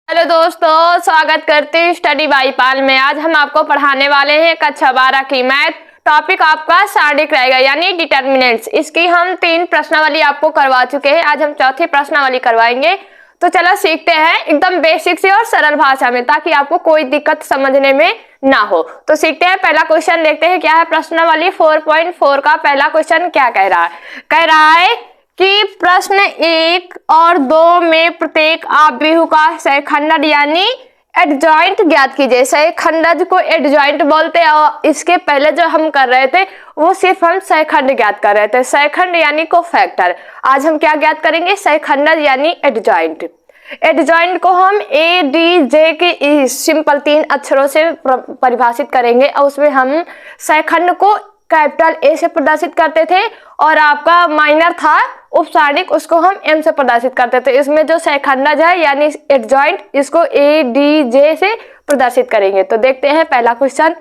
Hello दोस्तों, स्वागत करते हैं स्टडी बाई पाल में। आज हम आपको पढ़ाने वाले हैं कक्षा 12 की मैथ। टॉपिक आपका सारणिक रहेगा यानी डिटर्मिनेंट्स। इसकी हम 3 प्रश्नावली आपको करवा चुके हैं, आज हम चौथी प्रश्नावली करवाएंगे। तो चलो सीखते हैं एकदम बेसिक से और सरल भाषा में, ताकि आपको कोई दिक्कत समझने में ना हो। तो सीखते हैं। पहला क्वेश्चन देखते हैं क्या है। प्रश्नावली 4.4 का पहला क्वेश्चन क्या कह रहा है। कह रहा है कि प्रश्न 1 और 2 में प्रत्येक आव्यूह का सहखंड यानी एडजॉइंट ज्ञात कीजिए। सहखंड को एडजॉइंट बोलते हैं और इसके पहले जो हम कर रहे थे वो सिर्फ हम सहखंड ज्ञात कर रहे थे। सहखंड यानी कोफैक्टर। आज हम क्या ज्ञात करेंगे, सहखंड यानी एडजॉइंट। एडजॉइंट को हम ए डी जे के सिंपल 3 अक्षरों से परिभाषित करेंगे और उसमें हम सहखंड को कैपिटल ए से प्रदर्शित करते थे और आपका माइनर था उपसारणिक, उसको हम एम से प्रदर्शित करते थे। इसमें जो सहखंडज है यानी एडजॉइंट, इसको ए डी जे से प्रदर्शित करेंगे। तो देखते हैं पहला क्वेश्चन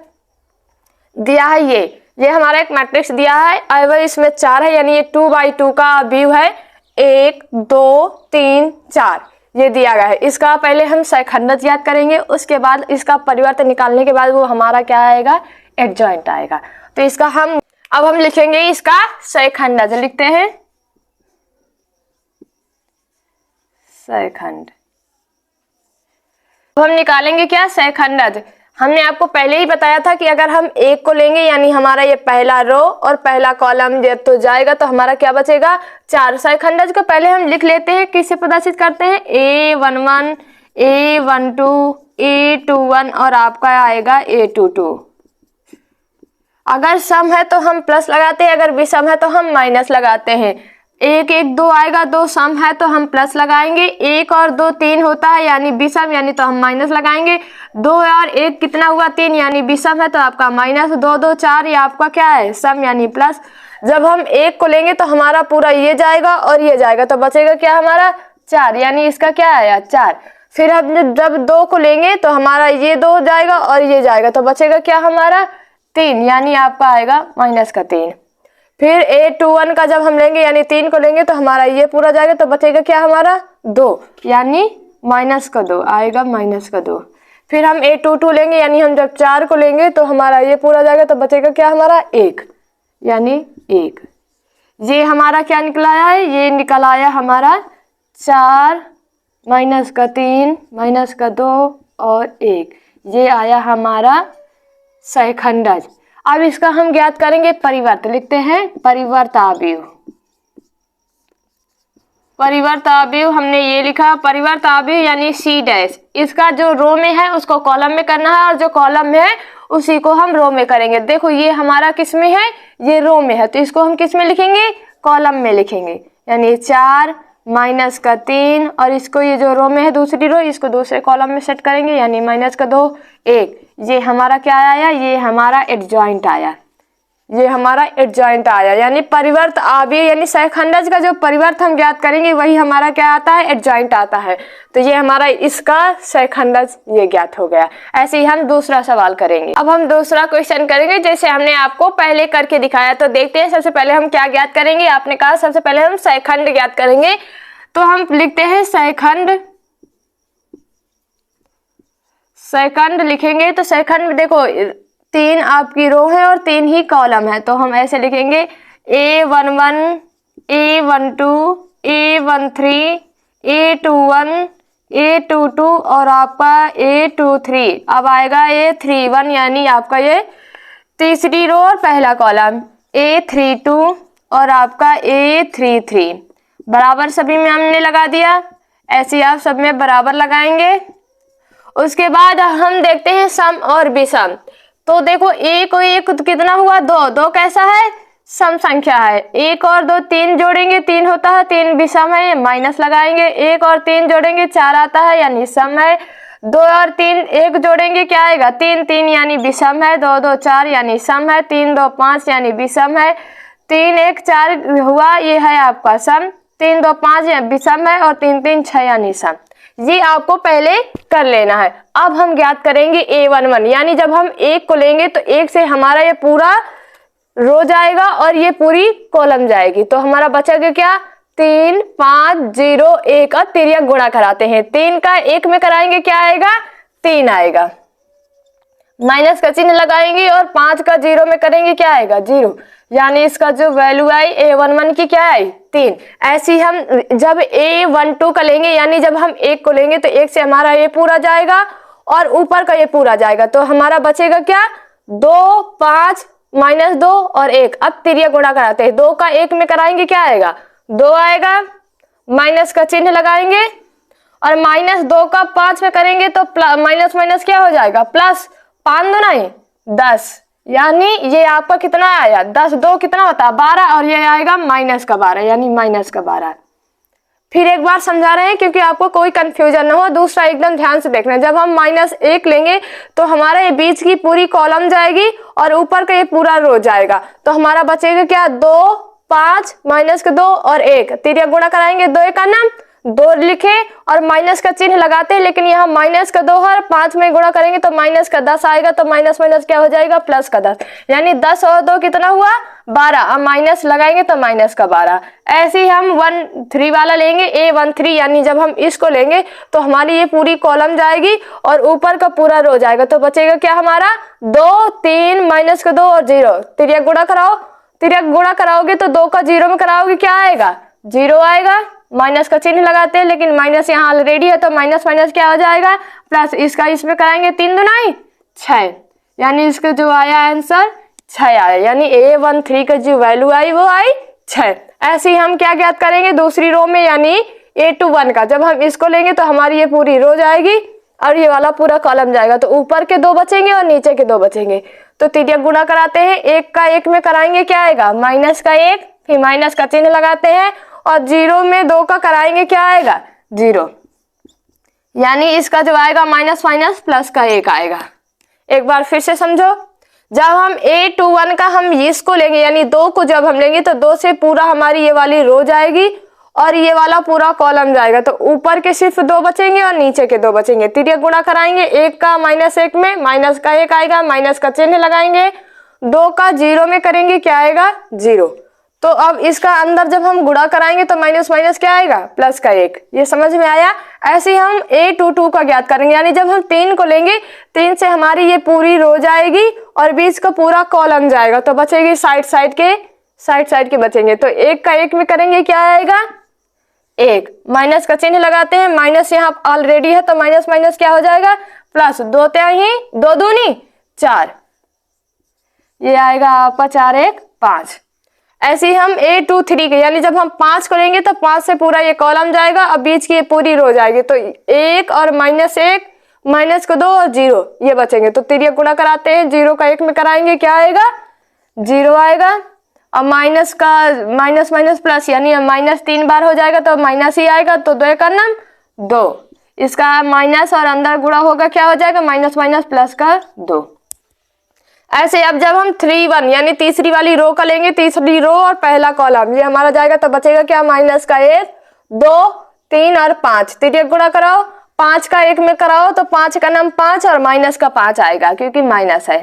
दिया है। ये हमारा एक मैट्रिक्स दिया है। अब इसमें 4 है यानी ये 2x2 का व्यू है। 1 2 3 4 ये दिया गया है। इसका पहले हम सहखंडज याद करेंगे, उसके बाद इसका परिवर्तन निकालने के बाद वो हमारा क्या आएगा, एडजॉइंट आएगा। तो इसका अब हम लिखेंगे इसका सहखंडज। लिखते हैं सहखंड। हम निकालेंगे क्या, सहखंडज। हमने आपको पहले ही बताया था कि अगर हम 1 को लेंगे यानी हमारा ये पहला रो और पहला कॉलम तो जाएगा, तो हमारा क्या बचेगा, 4। सहखंडज को पहले हम लिख लेते हैं, किससे प्रदर्शित करते हैं, A11 A12 A21 और आपका आएगा A22। अगर सम है तो हम प्लस लगाते हैं, अगर विषम है तो हम माइनस लगाते हैं। 1 1 2 आएगा, 2 सम है तो हम प्लस लगाएंगे। 1 और 2 3 होता है यानी विषम, यानी तो हम माइनस लगाएंगे। 2 और 1 कितना हुआ, 3 यानी विषम है तो आपका माइनस। 2 2 4 ये आपका क्या है, सम यानी प्लस। जब हम 1 को लेंगे तो हमारा पूरा ये जाएगा और ये जाएगा, तो बचेगा क्या हमारा 4, यानी इसका क्या आया 4। फिर हम जब 2 को लेंगे तो हमारा ये 2 जाएगा और ये जाएगा, तो बचेगा क्या हमारा 3, यानी आपका आएगा माइनस का 3। फिर A21 का जब हम लेंगे यानी 3 को लेंगे तो हमारा ये पूरा जाएगा, तो बचेगा क्या हमारा 2, यानी माइनस का 2 आएगा, माइनस का 2। फिर हम A22 लेंगे यानी हम जब 4 को लेंगे तो हमारा ये पूरा जाएगा, तो बचेगा क्या हमारा 1, यानी 1। ये हमारा क्या निकला है, ये निकल आया हमारा 4 माइनस का 3 माइनस का 2 और 1। ये आया हमारा सहखंडज। अब इसका हम ज्ञात करेंगे परिवर्त। लिखते हैं परिवर्त आव्यूह। परिवर्त आव्यूह हमने ये लिखा, परिवर्त आव्यूह यानी C'। इसका जो रो में है उसको कॉलम में करना है और जो कॉलम में है उसी को हम रो में करेंगे। देखो ये हमारा किस में है, ये रो में है, तो इसको हम किस में लिखेंगे, कॉलम में लिखेंगे। यानी 4 माइनस का 3 और इसको ये जो रो में है दूसरी रो, इसको दूसरे कॉलम में सेट करेंगे यानी माइनस का 2 1। ये हमारा क्या आया, ये हमारा एडजॉइंट आया। ये हमारा एडजॉइंट आया यानी परिवर्त आव्यूह यानी सहखंडज का जो परिवर्त हम ज्ञात करेंगे वही हमारा क्या आता है, एडजॉइंट आता है। तो ये हमारा इसका सहखंडज ये ज्ञात हो गया। ऐसे ही हम दूसरा सवाल करेंगे। अब हम दूसरा क्वेश्चन करेंगे जैसे हमने आपको पहले करके दिखाया। तो देखते हैं सबसे पहले हम क्या ज्ञात करेंगे। आपने कहा सबसे पहले हम सहखंड ज्ञात करेंगे, तो हम लिखते हैं सहखंड। सहखंड लिखेंगे तो सहखंड में देखो 3 आपकी रो है और 3 ही कॉलम है, तो हम ऐसे लिखेंगे A11 A12 A13 A21 A22 और आपका A23। अब आएगा A31 यानी आपका ये तीसरी रो और पहला कॉलम। A32 और आपका A33 बराबर सभी में हमने लगा दिया। ऐसे आप सब में बराबर लगाएंगे। उसके बाद हम देखते हैं सम और विषम। तो देखो 1 और 1 कितना हुआ, 2 2 कैसा है, सम संख्या है। 1 और 2 3 जोड़ेंगे 3 होता है, 3 विषम है, माइनस लगाएंगे। 1 और 3 जोड़ेंगे 4 आता है यानी सम है। 2 और 3 1 जोड़ेंगे क्या आएगा, 3 3 यानी विषम है। 2 2 4 यानी सम है। 3 2 5 यानी विषम है। 3 1 4 हुआ, ये है आपका सम। 3 2 5 विषम है और 3 3 6 यानी सम। ये आपको पहले कर लेना है। अब हम ज्ञात करेंगे A11 यानी जब हम 1 को लेंगे तो 1 से हमारा ये पूरा रो जाएगा और ये पूरी कॉलम जाएगी, तो हमारा बचेगा क्या 3 5 0 1 और तिर्यक गुणा कराते हैं। 3 का 1 में कराएंगे क्या आएगा? 3 आएगा। माइनस का चिन्ह लगाएंगे और 5 का 0 में करेंगे क्या आएगा? 0। यानी इसका जो वैल्यू आई A11 की क्या आई? 3। ऐसे ही हम जब A12 का लेंगे, यानी जब हम 1 को लेंगे तो 1 से हमारा ये पूरा जाएगा और ऊपर का ये पूरा जाएगा, तो हमारा बचेगा क्या? 2 5 -2 और 1। अब तिर्यक गुणा कराते हैं। 2 का 1 में कराएंगे क्या आएगा? 2 आएगा। माइनस का चिन्ह लगाएंगे और -2 का 5 में करेंगे तो माइनस माइनस क्या हो जाएगा? प्लस। 5 2 नहीं 10, यानी ये आपका कितना आया? 10 2 कितना होता है? 12 और ये आएगा -12, यानी -12। फिर एक बार समझा रहे हैं क्योंकि आपको कोई कंफ्यूजन ना हो। दूसरा एकदम ध्यान से देखना, जब हम -1 लेंगे तो हमारा ये बीच की पूरी कॉलम जाएगी और ऊपर का ये पूरा रो जाएगा, तो हमारा बचेगा क्या? 2 5 -2 और 1। तिर्यक गुणा कराएंगे। 2 का नाम 2 लिखे और माइनस का चिन्ह लगाते हैं, लेकिन यहाँ माइनस का 2 है, 5 में गुणा करेंगे तो माइनस का 10 आएगा, तो माइनस माइनस क्या हो जाएगा? प्लस का 10, यानी 10 और 2 कितना हुआ? 12। अब माइनस लगाएंगे तो माइनस का 12। ऐसे ही हम 1 3 वाला लेंगे A13, यानी जब हम इसको लेंगे तो हमारी ये पूरी कॉलम जाएगी और ऊपर का पूरा रो जाएगा, तो बचेगा क्या हमारा? 2 3 माइनस का 2 और 0। तिर्यक गुणा कराओ। तिर्यक गुणा कराओगे तो 2 का 0 में कराओगे क्या आएगा? 0 आएगा। माइनस का चिन्ह लगाते हैं, लेकिन माइनस यहाँ ऑलरेडी है तो माइनस माइनस क्या हो जाएगा? प्लस। इसका इसमें कराएंगे 3 दूनी 6, यानी इसका जो आया आंसर 6 आया, यानी A13 का जो वैल्यू आई वो आई 6। ऐसे ही हम क्या ज्ञात करेंगे दूसरी रो में, यानी A21 का। जब हम इसको लेंगे तो हमारी ये पूरी रो जाएगी और ये वाला पूरा कॉलम जाएगा, तो ऊपर के 2 बचेंगे और नीचे के 2 बचेंगे। तो तिर्यक गुणा कराते हैं। 1 का 1 में कराएंगे क्या आएगा? माइनस का 1, फिर माइनस का चिन्ह लगाते हैं और 0 में 2 का कराएंगे क्या आएगा? 0, यानी इसका जो आएगा माइनस माइनस प्लस का 1 आएगा। एक बार फिर से समझो, जब हम A21 का हम इसको लेंगे, यानी 2 को जब हम लेंगे तो 2 से पूरा हमारी ये वाली रो जाएगी और ये वाला पूरा कॉलम जाएगा, तो ऊपर के सिर्फ 2 बचेंगे और नीचे के 2 बचेंगे। तिर्यक गुणा कराएंगे। 1 का -1 में माइनस का 1 आएगा, माइनस का चिन्ह लगाएंगे। 2 का 0 में करेंगे क्या आएगा? 0। तो अब इसका अंदर जब हम गुणा कराएंगे तो माइनस माइनस क्या आएगा? प्लस का 1। ये समझ में आया? ऐसे ही हम A22 का ज्ञात करेंगे, यानी जब हम 3 को लेंगे 3 से हमारी ये पूरी रो जाएगी और बीच का पूरा कॉलम जाएगा, तो बचेगी साइड साइड के बचेंगे। तो 1 का 1 में करेंगे क्या आएगा? 1। माइनस का चिन्ह लगाते हैं। माइनस यहाँ ऑलरेडी है तो माइनस माइनस क्या हो जाएगा? प्लस। 2 3 2 दूनी 4, ये आएगा आपका 4 1 5। ऐसे ही हम A23 के, यानी जब हम 5 को लेंगे तो 5 से पूरा ये कॉलम जाएगा और बीच की ये पूरी रो जाएगी, तो 1 और -1 माइनस का 2 और 0 ये बचेंगे। तो तिर्यक गुणा कराते हैं। 0 का 1 में कराएंगे क्या आएगा? 0 आएगा। और माइनस का माइनस माइनस प्लस, यानी माइनस 3 बार हो जाएगा तो माइनस ही आएगा, तो 2 का नाम 2। इसका माइनस और अंदर गुणा होगा क्या हो जाएगा? माइनस माइनस प्लस का 2। ऐसे अब जब हम 3 1 यानी तीसरी वाली रो का लेंगे, तीसरी रो और पहला कॉलम ये हमारा जाएगा, तो बचेगा क्या? माइनस का 1 2 3 और 5। तिर्यक गुणा कराओ। 5 का 1 में कराओ तो 5 का नाम 5 और माइनस का 5 आएगा क्योंकि माइनस है।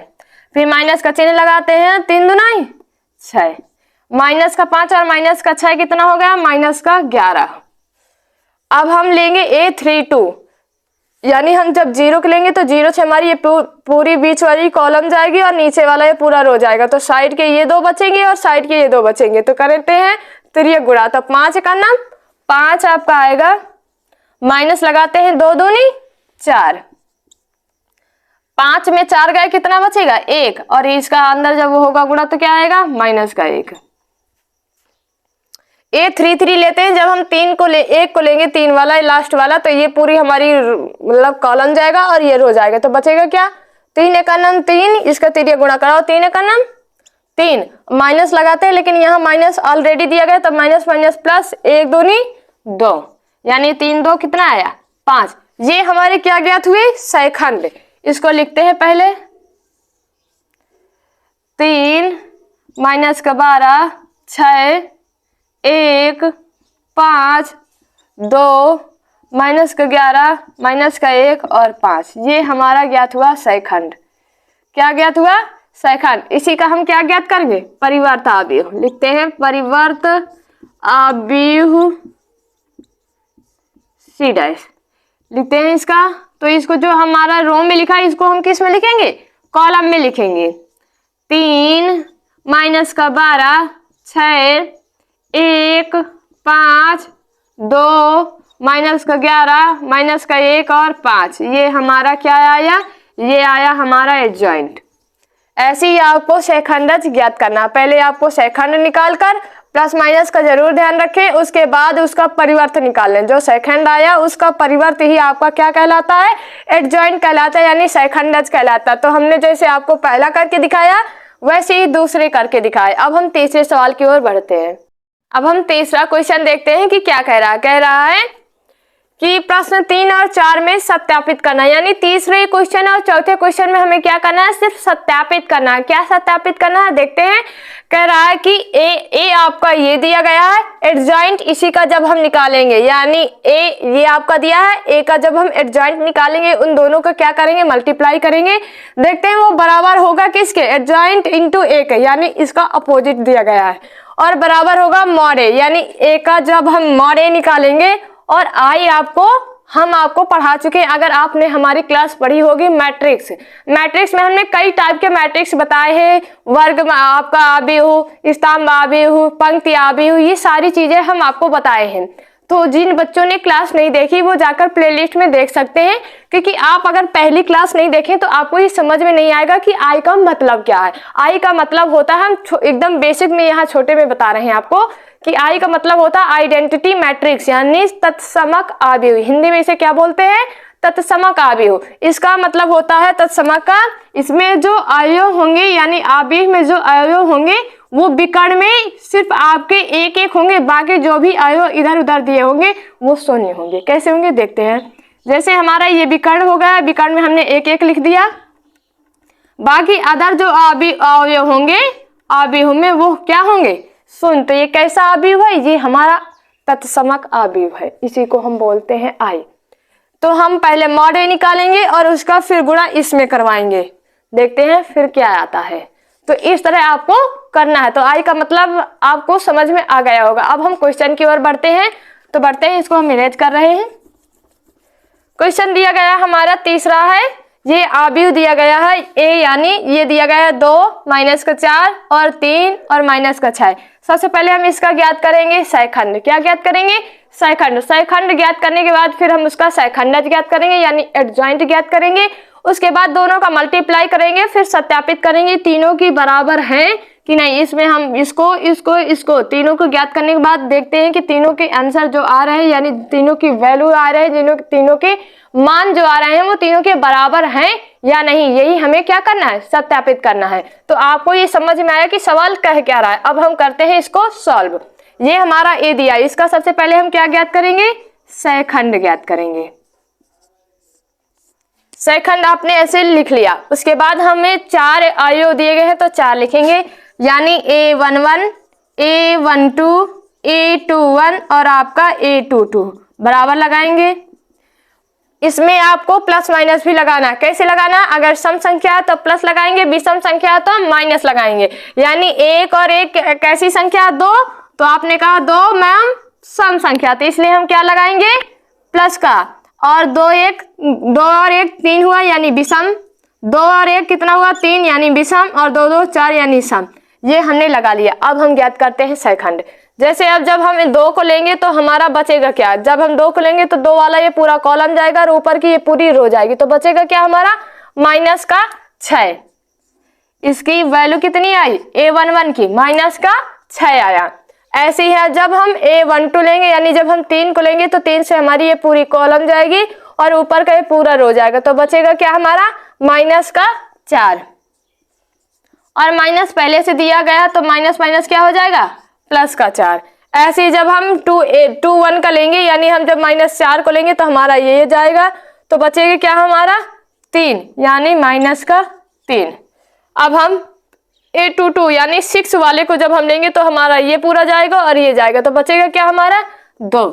फिर माइनस का चिन्ह लगाते हैं। 3 दूनी 6, माइनस का 5 और माइनस का 6 कितना हो गया? माइनस का 11। अब हम लेंगे A32, यानी हम जब 0 को लेंगे तो 0 से हमारी ये पूरी बीच वाली कॉलम जाएगी और नीचे वाला ये पूरा रो जाएगा, तो साइड के ये 2 बचेंगे और साइड के ये 2 बचेंगे। तो करते हैं तिर्यक गुणा। तो 5 का नाम 5 आपका आएगा, माइनस लगाते हैं। 2 दूनी 4, 5 में 4 गए, कितना बचेगा? 1, और इसका अंदर जब होगा गुणा तो क्या आएगा? माइनस का 1। A33 लेते हैं। जब हम 1 को लेंगे 3 वाला लास्ट वाला, तो ये पूरी हमारी मतलब कॉलम जाएगा और ये रो जाएगा, तो बचेगा क्या? 3 का नाम 3, इसका तिर्यक गुणा कराओ। 3 का नाम 3, माइनस लगाते हैं, लेकिन यहाँ माइनस ऑलरेडी दिया गया तो माइनस माइनस प्लस। 1 दूनी 2, यानी 3 2 कितना आया? 5। ये हमारे क्या ज्ञात हुए? सैखंड। इसको लिखते हैं पहले। 3 माइनस का 12 6 1 5 2 माइनस का 11 माइनस का 1 और 5, ये हमारा ज्ञात हुआ सैखंड। क्या ज्ञात हुआ? सैखंड। इसी का हम क्या ज्ञात करेंगे? परिवर्त अवयव। लिखते हैं परिवर्त अवयव सी डैश लिखते हैं इसका। तो इसको जो हमारा रो में लिखा है इसको हम किस में लिखेंगे, कॉलम में लिखेंगे। 3 माइनस का 12, 6, 1, 5, 2 माइनस का 11, माइनस का 1 और 5, ये हमारा क्या आया, ये आया हमारा एडजॉइंट। ऐसे ही आपको शेखंडज ज्ञात करना। पहले आपको शेखंड निकालकर प्लस माइनस का जरूर ध्यान रखें, उसके बाद उसका परिवर्त निकाल लें। जो शेखंड आया उसका परिवर्त ही आपका क्या कहलाता है, एडजॉइंट कहलाता है, यानी शेखंडज कहलाता है। तो हमने जैसे आपको पहला करके दिखाया वैसे ही दूसरे करके दिखाए। अब हम तीसरे सवाल की ओर बढ़ते हैं। अब हम तीसरा क्वेश्चन देखते हैं कि क्या कह रहा है। कह रहा है कि प्रश्न 3 और 4 में सत्यापित करना, यानी तीसरे क्वेश्चन और चौथे क्वेश्चन में हमें क्या करना है, सिर्फ सत्यापित करना है। क्या सत्यापित करना है देखते हैं। कह रहा है कि ए आपका ये दिया गया है एडजॉइंट, इसी का जब हम निकालेंगे, यानी ए ये आपका दिया है, ए का जब हम एडजॉइंट निकालेंगे उन दोनों का क्या करेंगे, मल्टीप्लाई करेंगे। देखते हैं वो बराबर होगा किसके, एडजॉइंट इंटू ए के, यानी इसका अपोजिट दिया गया है। और बराबर होगा मॉड ए, यानी ए का जब हम मॉड ए निकालेंगे। और आई हम आपको पढ़ा चुके हैं, अगर आपने हमारी क्लास पढ़ी होगी मैट्रिक्स में हमने कई टाइप के मैट्रिक्स बताए हैं। वर्ग में आपका आव्यूह, स्तंभ आव्यूह, पंक्ति आव्यूह, ये सारी चीजें हम आपको बताए हैं। तो जिन बच्चों ने क्लास नहीं देखी वो जाकर प्लेलिस्ट में देख सकते हैं, क्योंकि आप अगर पहली क्लास नहीं देखें तो आपको ये समझ में नहीं आएगा कि आई का मतलब क्या है। आई का मतलब होता है, हम एकदम बेसिक में यहाँ छोटे में बता रहे हैं आपको कि आई का मतलब होता है आइडेंटिटी मैट्रिक्स, यानी तत्समक आव्यूह। हिंदी में इसे क्या बोलते हैं, तत्समक आव्यूह। इसका मतलब होता है तत्समक का, इसमें जो अवयव होंगे यानी आव्यूह में जो अवयव होंगे वो विकर्ण में सिर्फ आपके एक एक होंगे, बाकी जो भी अवयव इधर उधर दिए होंगे वो शून्य होंगे। कैसे होंगे देखते हैं। जैसे हमारा ये विकर्ण हो गया, विकर्ण में हमने एक एक लिख दिया, बाकी अदर जो अवयव होंगे आव्यूह में वो क्या होंगे, शून्य। तो ये कैसा आव्यूह है, ये हमारा तत्समक आव्यूह है, इसी को हम बोलते हैं आई। तो हम पहले मॉड ए निकालेंगे और उसका फिर गुणा इसमें करवाएंगे, देखते हैं फिर क्या आता है। तो इस तरह आपको करना है। तो आई का मतलब आपको समझ में आ गया होगा। अब हम क्वेश्चन की ओर बढ़ते हैं। तो बढ़ते हैं, इसको हम इरेज कर रहे हैं। क्वेश्चन दिया गया हमारा तीसरा है, ये आव्यूह दिया गया है ए, यानी ये दिया गया है 2 माइनस का 4 और 3 और माइनस का 6। सबसे पहले हम इसका ज्ञात करेंगे शेखंड। क्या ज्ञात करेंगे, शेखंड। शेखंड ज्ञात करने के बाद फिर हम उसका शेखंडज ज्ञात करेंगे, यानी एडजॉइंट ज्ञात करेंगे। उसके बाद दोनों का मल्टीप्लाई करेंगे, फिर सत्यापित करेंगे तीनों की बराबर हैं कि नहीं। इसमें हम इसको तीनों को ज्ञात करने के बाद देखते हैं कि तीनों के आंसर जो आ रहे हैं, यानी तीनों की वैल्यू आ रहे हैं, तीनों के मान जो आ रहे हैं वो तीनों के बराबर हैं या नहीं, यही हमें क्या करना है, सत्यापित करना है। तो आपको ये समझ में आया कि सवाल कह क्या रहा है। अब हम करते हैं इसको सॉल्व। ये हमारा ए दिया, इसका सबसे पहले हम क्या ज्ञात करेंगे, शेखंड ज्ञात करेंगे। शेखंड आपने ऐसे लिख लिया। उसके बाद हमें 4 अवयव दिए गए हैं तो 4 लिखेंगे, यानी A11, A12, A21 और आपका A22 बराबर लगाएंगे। इसमें आपको प्लस माइनस भी लगाना है। कैसे लगाना, अगर सम संख्या है तो प्लस लगाएंगे, विषम संख्या है तो माइनस लगाएंगे। यानी 1 और 1 कैसी संख्या, 2, तो आपने कहा 2 मैम सम संख्या, तो इसलिए हम क्या लगाएंगे, प्लस का। और 2 और 1 3 हुआ यानी विषम, 2 और 1 कितना हुआ 3 यानी विषम, और 2 2 4 यानी सम। ये हमने लगा लिया। अब हम ज्ञात करते हैं शेखंड। जैसे अब जब हम 2 को लेंगे तो हमारा बचेगा क्या, जब हम 2 को लेंगे तो 2 वाला ये पूरा कॉलम जाएगा और ऊपर की ये पूरी रो जाएगी, तो बचेगा क्या हमारा माइनस का 6। इसकी वैल्यू कितनी आई, A11 की माइनस का 6 आया। ऐसे ही है जब हम A12 लेंगे, यानी जब हम 3 को लेंगे तो 3 से हमारी ये पूरी कॉलम जाएगी और ऊपर का ये पूरा रो जाएगा, तो बचेगा क्या हमारा माइनस का 4। और माइनस पहले से दिया गया तो माइनस माइनस क्या हो जाएगा, प्लस का 4। ऐसे ही जब हम 21 का लेंगे, यानी हम जब -4 को लेंगे तो हमारा ये जाएगा, तो बचेगा क्या हमारा 3, यानी माइनस का 3। अब हम A22 यानी 6 वाले को जब हम लेंगे तो हमारा ये पूरा जाएगा और ये जाएगा, तो बचेगा क्या हमारा 2,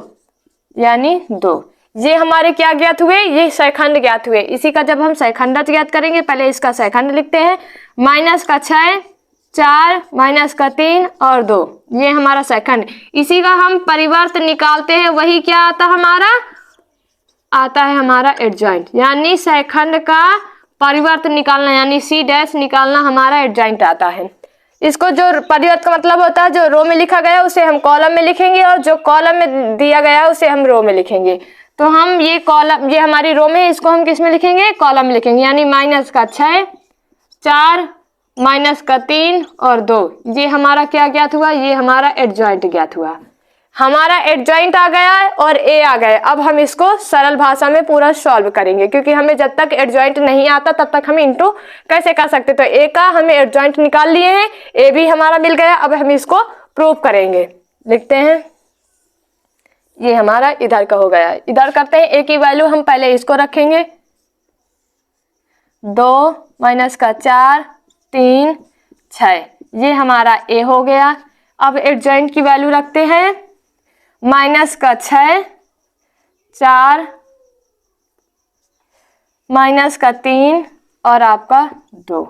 यानी 2। ये हमारे क्या ज्ञात हुए, ये शेखंड ज्ञात हुए। इसी का जब हम शेखंड ज्ञात करेंगे, पहले इसका शेखंड लिखते हैं। माइनस का 6 4 माइनस का 3 और 2, ये हमारा सेकंड। इसी का हम परिवर्त निकालते हैं, वही क्या आता है हमारा एडजॉइंट, यानी सेकंड का परिवर्त निकालना यानी सी डैश निकालना हमारा एडजॉइंट आता है। इसको जो परिवर्त का मतलब होता है जो रो में लिखा गया उसे हम कॉलम में लिखेंगे और जो कॉलम में दिया गया उसे हम रो में लिखेंगे। तो हम ये कॉलम, ये हमारी रो में है, इसको हम किस में लिखेंगे, कॉलम में लिखेंगे। यानी माइनस का 6, 4 माइनस का 3 और 2, ये हमारा क्या ज्ञात हुआ, ये हमारा एडजॉइंट ज्ञात हुआ। हमारा एडजॉइंट आ गया है और ए आ गया। अब हम इसको सरल भाषा में पूरा सॉल्व करेंगे, क्योंकि हमें जब तक एडजॉइंट नहीं आता तब तक हम इनटू कैसे कर सकते। तो ए का हमें एडजॉइंट निकाल लिए हैं, ए भी हमारा मिल गया। अब हम इसको प्रूव करेंगे, लिखते हैं। ये हमारा इधर का हो गया। इधर करते हैं, ए की वैल्यू हम पहले इसको रखेंगे, 2 माइनस का 4, 3, 6, ये हमारा ए हो गया। अब एडजॉइंट की वैल्यू रखते हैं, माइनस का 6, 4 माइनस का 3 और आपका 2।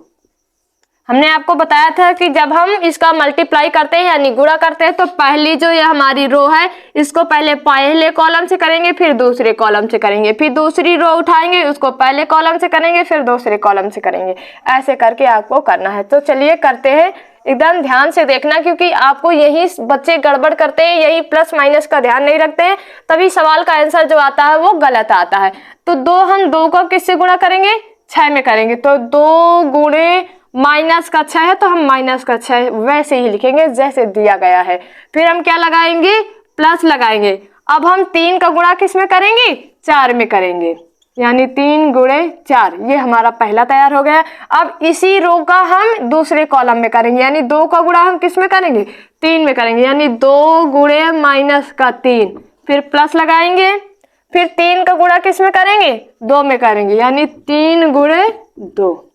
हमने आपको बताया था कि जब हम इसका मल्टीप्लाई करते हैं यानी गुणा करते हैं तो पहली जो ये हमारी रो है इसको पहले कॉलम से करेंगे, फिर दूसरे कॉलम से करेंगे, फिर दूसरी रो उठाएंगे उसको पहले कॉलम से करेंगे, फिर दूसरे कॉलम से करेंगे। ऐसे करके आपको करना है। तो चलिए करते हैं, एकदम ध्यान से देखना, क्योंकि आपको यही बच्चे गड़बड़ करते हैं, यही प्लस माइनस का ध्यान नहीं रखते हैं, तभी सवाल का आंसर जो आता है वो गलत आता है। तो हम 2 को किससे गुणा करेंगे, 6 में करेंगे। तो 2 गुणे माइनस का 6 है तो हम माइनस का 6 वैसे ही लिखेंगे जैसे दिया गया है। फिर हम क्या लगाएंगे, प्लस लगाएंगे। अब हम 3 का गुणा किस में करेंगे, 4 में करेंगे, यानी 3 गुणे 4, ये हमारा पहला तैयार हो गया। अब इसी रो का हम दूसरे कॉलम में करेंगे, यानी 2 का गुणा हम किस में करेंगे, 3 में करेंगे, यानी 2 गुणे माइनस का 3, फिर प्लस लगाएंगे। फिर 3 का गुणा किस में करेंगे, 2 में करेंगे, यानी 3 गुणे 2।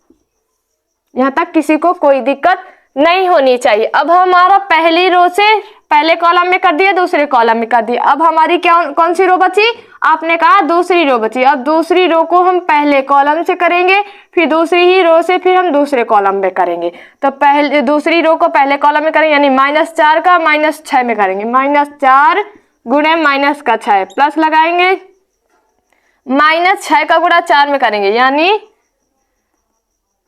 यहाँ तक किसी को कोई दिक्कत नहीं होनी चाहिए। अब हमारा पहली रो से पहले कॉलम में कर दिया, दूसरे कॉलम में कर दिया। अब हमारी कौन सी रो बची, आपने कहा दूसरी रो बची। अब दूसरी रो को हम पहले कॉलम से करेंगे, फिर दूसरी ही रो से फिर हम दूसरे कॉलम में करेंगे। तो पहले दूसरी रो को पहले कॉलम में करेंगे, यानी -4 का -6 में करेंगे, -4 गुणे माइनस का 6, प्लस लगाएंगे। -6 का गुणा 4 में करेंगे, यानी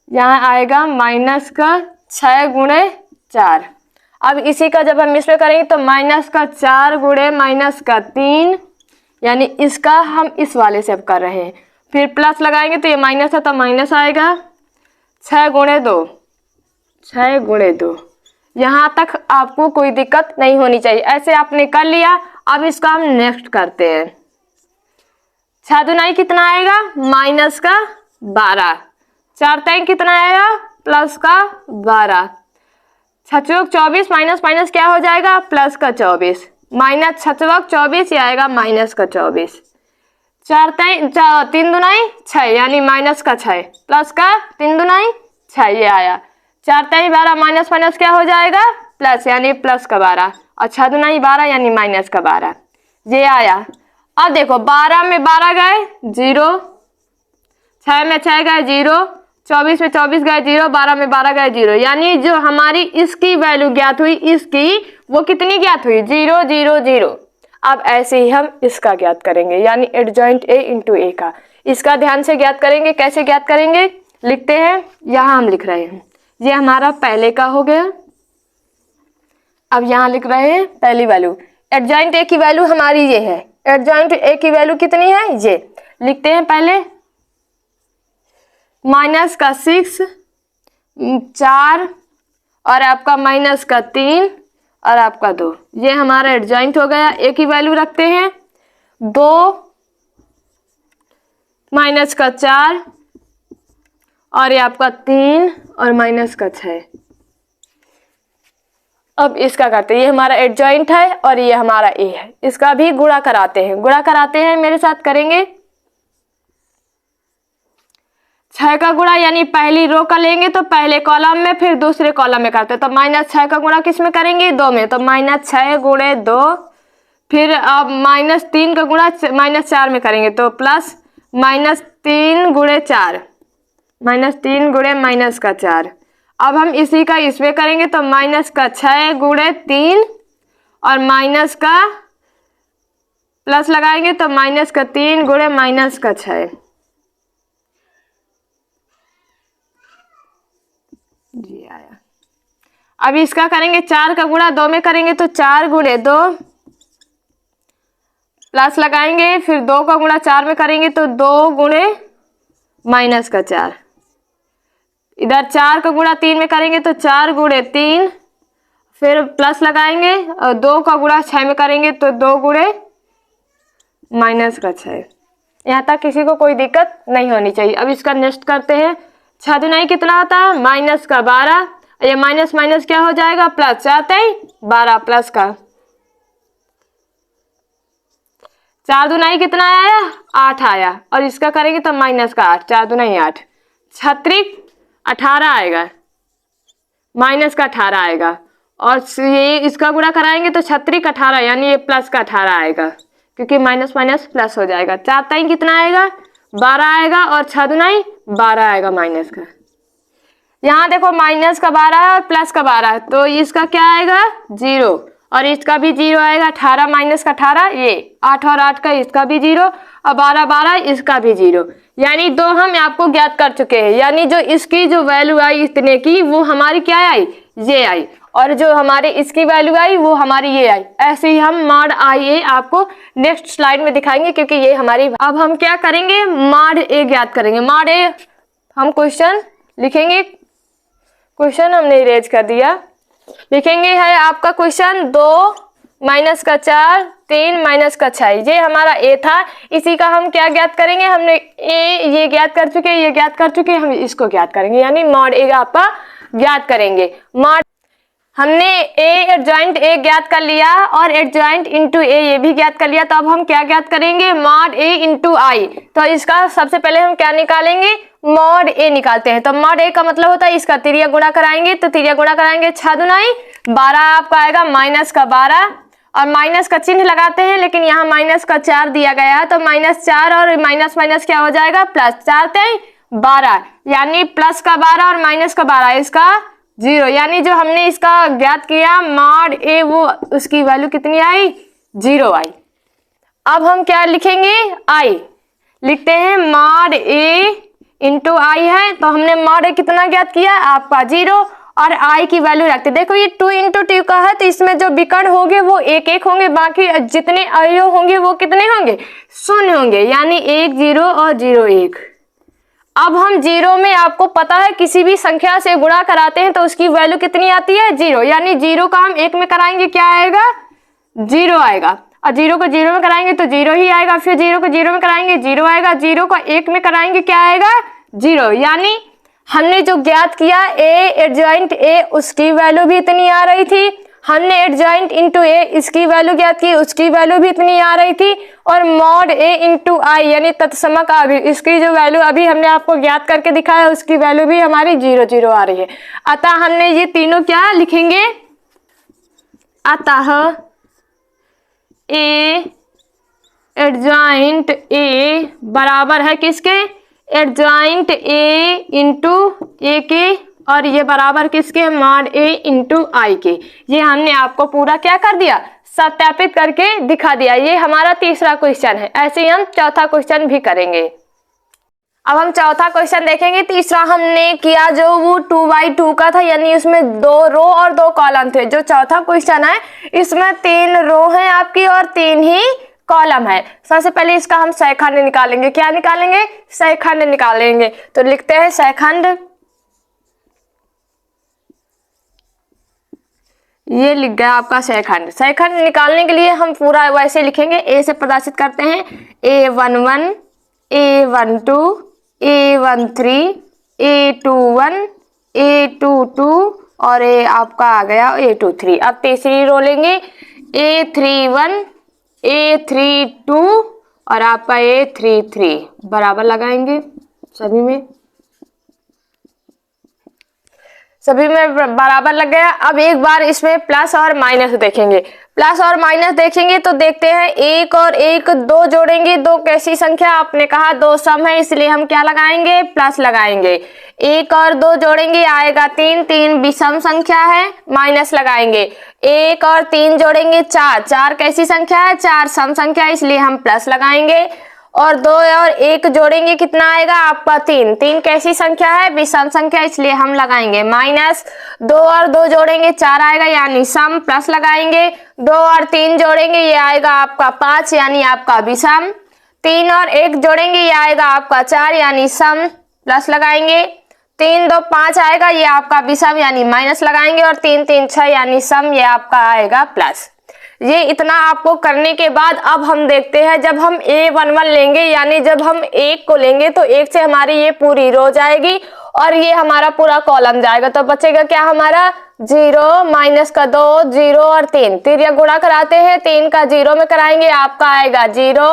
यहाँ आएगा माइनस का 6 गुणे 4। अब इसी का जब हम इसमें करेंगे तो माइनस का 4 गुणे माइनस का 3, यानी इसका हम इस वाले से अब कर रहे हैं। फिर प्लस लगाएंगे तो ये माइनस है तो माइनस आएगा, 6 गुणे 2, 6 गुणे 2। यहाँ तक आपको कोई दिक्कत नहीं होनी चाहिए। ऐसे आपने कर लिया। अब इसका हम नेक्स्ट करते हैं। 6 दुनाई कितना आएगा, माइनस का 12, 4 तय कितना आएगा, प्लस का 12, 6 चौक 24, माइनस माइनस क्या हो जाएगा, प्लस का 24, माइनस 6 चौक 24 ये आएगा माइनस का 24, 4 तय 3 दुनाई 6, यानी माइनस का 6, प्लस का 3 दुनाई 6 ये आया, 4 तय 12, माइनस माइनस क्या हो जाएगा, प्लस, यानी प्लस का 12, और 6 दुनाई 12 यानी माइनस का 12 ये आया। अब देखो 12 में 12 गए 0, 6 में 6 गए 0, 24 में 24 गए 0, 12 में 12 गए 0, यानी जो हमारी इसकी वैल्यू ज्ञात हुई, इसकी वो कितनी ज्ञात हुई, 0 0 0। अब ऐसे ही हम इसका ज्ञात करेंगे, यानी एडजॉइंट ए इंटू ए का। इसका ध्यान से ज्ञात करेंगे। कैसे ज्ञात करेंगे, लिखते हैं, यहाँ हम लिख रहे हैं, ये हमारा पहले का हो गया। अब यहाँ लिख रहे हैं पहली वैल्यू, एडजॉइंट ए की वैल्यू हमारी ये है। एडजॉइंट ए की वैल्यू कितनी है, ये लिखते हैं पहले, माइनस का 6, 4 और आपका माइनस का 3 और आपका 2, ये हमारा एडजॉइंट हो गया। ए की वैल्यू रखते हैं 2 माइनस का 4 और ये आपका 3 और माइनस का 6। अब इसका करते हैं, ये हमारा एडजॉइंट है और ये हमारा ए है। इसका भी गुणा कराते हैं, गुणा कराते हैं, मेरे साथ करेंगे। 6 का गुणा यानी पहली रो का लेंगे तो पहले कॉलम में, फिर दूसरे कॉलम में करते हैं। तो -6 का गुणा किस में करेंगे, 2 में, तो -6 गुणे 2। फिर अब -3 का गुणा -4 में करेंगे तो प्लस -3 गुणे 4, -3 गुणे माइनस का 4। अब हम इसी का इसमें करेंगे तो माइनस का 6 गुणे 3 और माइनस का प्लस लगाएंगे तो माइनस का 3 गुणे माइनस का 6 जी आया। अब इसका करेंगे 4 का गुणा 2 में करेंगे तो 4 गुणे 2 प्लस लगाएंगे, फिर 2 का गुणा 4 में करेंगे तो 2 गुणे माइनस का 4। इधर 4 का गुणा 3 में करेंगे तो 4 गुणे 3, फिर प्लस लगाएंगे और 2 का गुणा 6 में करेंगे तो 2 गुणे माइनस का 6। यहाँ तक किसी को कोई दिक्कत नहीं होनी चाहिए। अब इसका नेक्स्ट करते हैं। 6 दूनी कितना होता है? माइनस का 12। ये माइनस माइनस क्या हो जाएगा? प्लस। 4 3 12 प्लस का 4 दूनी कितना आया? 8 आया। और इसका करेंगे तो माइनस का 8। 4 दूनी 8, 36 18 आएगा, माइनस का 18 आएगा। और ये इसका गुणा कराएंगे तो 36 18 यानी ये प्लस का 18 आएगा, क्योंकि माइनस माइनस प्लस हो जाएगा। 4 3 कितना आएगा? 12 आएगा और 6 दूनी 12 आएगा माइनस का। यहाँ देखो माइनस का 12 और प्लस का 12, तो इसका क्या आएगा? 0 और इसका भी 0 आएगा। 18 माइनस का 18 ये 8 और 8 का इसका भी 0 और 12 12 इसका भी 0, यानी 2 हम आपको ज्ञात कर चुके हैं। यानी जो इसकी जो वैल्यू आई इतने की वो हमारी क्या आई? ये आई। और जो हमारे इसकी वैल्यू आई वो हमारी ये आई। ऐसे ही हम मॉड आई ए आपको नेक्स्ट स्लाइड में दिखाएंगे, क्योंकि ये हमारी। अब हम क्या करेंगे? मॉड ए ज्ञात करेंगे। मॉड ए हम क्वेश्चन लिखेंगे। क्वेश्चन हमने इरेज कर दिया। लिखेंगे है आपका क्वेश्चन 2 माइनस का 4 3 माइनस का 6। ये हमारा ए था। इसी का हम क्या ज्ञात करेंगे? हमने ए ये ज्ञात कर चुके, ये ज्ञात कर चुके, हम इसको ज्ञात करेंगे, यानी मॉड ए आपका ज्ञात करेंगे। मॉड हमने ए एडजॉइंट ए ज्ञात कर लिया और एडजॉइंट इनटू ए ये भी ज्ञात कर लिया। तो अब हम क्या ज्ञात करेंगे? Mod A into I. तो इसका सबसे पहले हम क्या निकालेंगे? मॉड ए निकालते हैं। तो मॉड ए का मतलब होता है इसका तिरिया गुणा कराएंगे, तो तिरिया गुणा कराएंगे 6 दूनी 12 आपका आएगा माइनस का 12 और माइनस का चिन्ह लगाते हैं, लेकिन यहाँ माइनस का 4 दिया गया है तो माइनस 4 और माइनस माइनस क्या हो जाएगा? प्लस। 4 3 12 यानी प्लस का 12 और माइनस का 12 इसका 0, यानी जो हमने इसका ज्ञात किया मॉड ए वो उसकी वैल्यू कितनी आई? 0 आई। अब हम क्या लिखेंगे? आई लिखते हैं। मॉड ए इंटू आई है, तो हमने मॉड ए कितना ज्ञात किया? आपका 0 और आई की वैल्यू रखते। देखो ये 2 इंटू 2 का है, तो इसमें जो विकर्ण होंगे वो 1 1 होंगे, बाकी जितने अवयव होंगे वो कितने होंगे? 0 होंगे, यानी 1 0 और 0 1। अब हम 0 में आपको पता है किसी भी संख्या से गुणा कराते हैं तो उसकी वैल्यू कितनी आती है? 0, यानी 0 का हम 1 में कराएंगे क्या आएगा? 0 आएगा। और 0 को 0 में कराएंगे तो 0 ही आएगा, फिर 0 को 0 में कराएंगे 0 आएगा, 0 को 1 में कराएंगे क्या आएगा? 0। यानी हमने जो ज्ञात किया ए एडजॉइंट ए उसकी वैल्यू भी इतनी आ रही थी, हमने एडजॉइंट इनटू ए इसकी वैल्यू ज्ञात की उसकी वैल्यू भी इतनी आ रही थी, और मॉड ए इंटू आई यानी तत्समक इसकी जो वैल्यू अभी हमने आपको ज्ञात करके दिखाया उसकी वैल्यू भी हमारी 0 0 आ रही है। अतः हमने ये तीनों क्या लिखेंगे? अतः ए एडजॉइंट ए बराबर है किसके? एडजॉइंट ए इंटू ए के, और ये बराबर किसके? मॉड ए इंटू आई के। ये हमने आपको पूरा क्या कर दिया? सत्यापित करके दिखा दिया। ये हमारा तीसरा क्वेश्चन है। ऐसे ही हम चौथा क्वेश्चन भी करेंगे। अब हम चौथा क्वेश्चन देखेंगे। तीसरा हमने किया जो वो 2x2 का था, यानी उसमें 2 रो और 2 कॉलम थे। जो चौथा क्वेश्चन है इसमें 3 रो है आपकी और 3 ही कॉलम है। सबसे पहले इसका हम सहखंड निकालेंगे। क्या निकालेंगे? सहखंड निकालेंगे। तो लिखते हैं सहखंड। ये लिख गया आपका सहखंड। सहखंड निकालने के लिए हम पूरा वैसे लिखेंगे। ए से प्रदर्शित करते हैं A11 A12 A13 A21 A22 और ए आपका आ गया A23। अब तीसरी रो लेंगे A31 A32 और आपका A33 बराबर लगाएंगे सभी में बराबर लग गया। अब एक बार इसमें प्लस और माइनस देखेंगे। प्लस और माइनस देखेंगे तो देखते हैं, एक और एक दो जोड़ेंगे, दो कैसी संख्या, आपने कहा दो सम है इसलिए हम क्या लगाएंगे, प्लस लगाएंगे। एक और दो जोड़ेंगे आएगा तीन, तीन विषम संख्या है, माइनस लगाएंगे। एक और तीन जोड़ेंगे चार, चार कैसी संख्या है, चार सम संख्या है इसलिए हम प्लस लगाएंगे। और दो और एक जोड़ेंगे कितना आएगा आपका तीन, तीन कैसी संख्या है, विषम संख्या इसलिए हम लगाएंगे माइनस। दो और दो जोड़ेंगे चार आएगा यानी सम, प्लस लगाएंगे। दो और तीन जोड़ेंगे ये आएगा आपका पांच यानी आपका विषम। तीन और एक जोड़ेंगे ये आएगा आपका चार यानी सम, प्लस लगाएंगे। तीन दो पांच आएगा ये आपका विषम यानी माइनस लगाएंगे। और तीन तीन छह यानी सम, ये आपका आएगा प्लस। ये इतना आपको करने के बाद अब हम देखते हैं, जब हम A11 लेंगे यानी जब हम एक को लेंगे तो एक से हमारी ये पूरी रो जाएगी और ये हमारा पूरा कॉलम जाएगा। तो बचेगा क्या हमारा, जीरो, माइनस का दो, जीरो और तीन, तिर्यक गुणा कराते हैं, तीन का जीरो में कराएंगे आपका आएगा जीरो,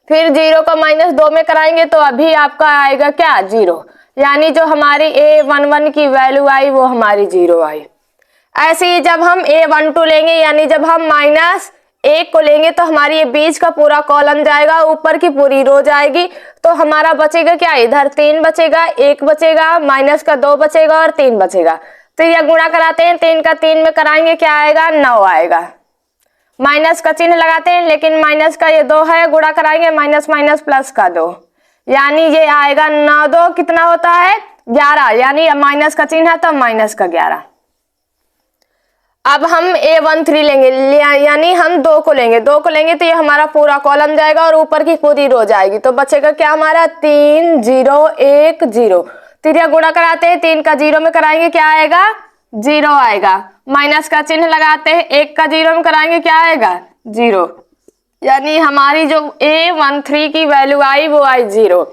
फिर जीरो का माइनस दो में कराएंगे तो अभी आपका आएगा क्या, जीरो। यानी जो हमारी A11 की वैल्यू आई वो हमारी जीरो आई। ऐसे ही जब हम A12 लेंगे यानी जब हम माइनस एक को लेंगे तो हमारी ये बीच का पूरा कॉलम जाएगा, ऊपर की पूरी रो जाएगी। तो हमारा बचेगा क्या, इधर तीन बचेगा, एक बचेगा, माइनस का दो बचेगा और तीन बचेगा। तो यह गुणा कराते हैं, तीन का तीन में कराएंगे क्या आएगा, नौ आएगा। माइनस का चिन्ह लगाते हैं लेकिन माइनस का ये दो है, गुणा कराएंगे माइनस माइनस प्लस का दो, यानी ये आएगा नौ दो कितना होता है, 11, यानी माइनस का चिन्ह है तो माइनस का 11। अब हम A13 लेंगे यानी हम दो को लेंगे, दो को लेंगे तो ये हमारा पूरा कॉलम जाएगा और ऊपर की पूरी रो जाएगी। तो बचेगा क्या हमारा, तीन जीरो एक जीरो, तिर्यक गुणा कराते हैं, तीन का जीरो में कराएंगे क्या आएगा, जीरो आएगा। माइनस का चिन्ह लगाते हैं, एक का जीरो में कराएंगे क्या आएगा, जीरो, यानी हमारी जो A13 की वैल्यू आई वो आई जीरो।